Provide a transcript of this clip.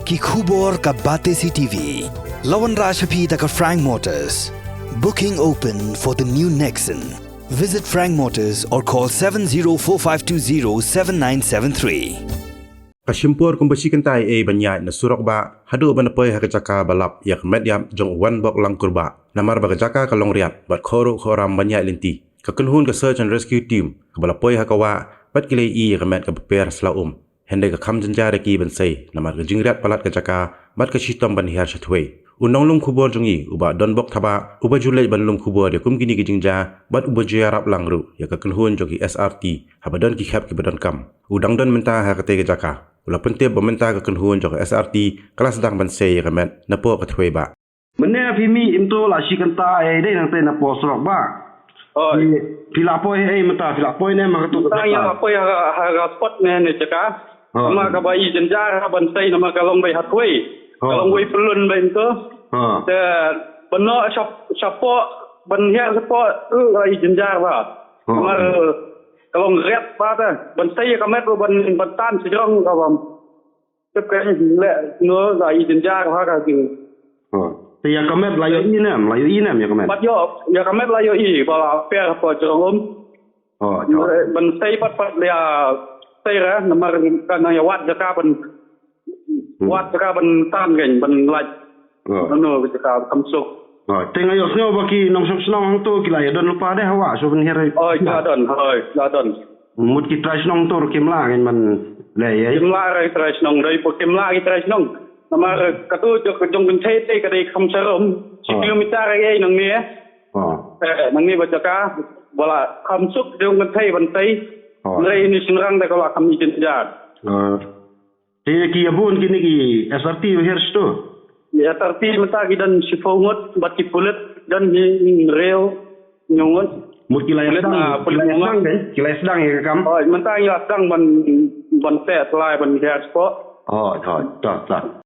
ki khubor ka Bate CTV. Lawan Rajaphi taka Frank Motors. Booking open for the new Nexon. Visit Frank Motors or call 7045207973. Kasimpur kung basikan tayo ay banyay na surok ba, hado ba na po'y hakajaka balap yak medyam jong wan bok lang kurba, namar ba kajaka kalong riat, bat koro koram banyay linti. Kakunhun ka search and rescue team, kabalapoy hakawa, bat kilay iya kamet kapaper slaum. Henday ka kam janjare ki bansay, namar ka jingriat palat kajaka, bat ka shitom banhiyar shatway. Unong lum kubor jongi, uba don bok taba, uba julay ban lum kubor ya kum gini kijingja, bat uba juyarap langru, ya kakunhun jogi SRT, habadon ki khap ki badon kam. Udang don mentah hakate kajaka. Ula pentip pemerintah kekenhuan jok SRT kelas sedang bansai remet napo ketwe ba. Mene fimi imto la shikanta dei nang tena posrok ba. Oh, filapoi mata filapoi ne makatu kata. Ya apa ya harga spot ne caka. Nama ka bai jenjar bansai nama kalong bai hatwe. Kalong bai pelun bai itu. Te beno sapo banhia sapo ai jenjar ba. Nama kalau ngeliat pada bantai kamet ban bantan sejong kawam tekan le no lai jenjar ha ka ki ya kamet layo inem ya kamet bat yo ya kamet layo I bala per apa jong bantai pat le tai ra namar kana ya wat jaka ban wat jaka ban tan gen ban laj no jaka kamsuk tengah yo snow baki nong sok snong tu kila ya don lupa deh hawa so ben here la don mut ki trai snong tu kimla kan man le ya kimla rai trai snong dai po kimla ki trai snong namar katu jok jong ben thei te ka dei kham sarom kilometer ai nang ne nang ni bacaka bola kham suk jong ben thei ban tai lai ni sinrang da kala kham ijen jar te ki abun kini ki SRT here sto ya terti mata gidan sifongot bati pulet dan rel nyongot mukilai sedang ya kam mata ya sedang ban set lai ban gas po tak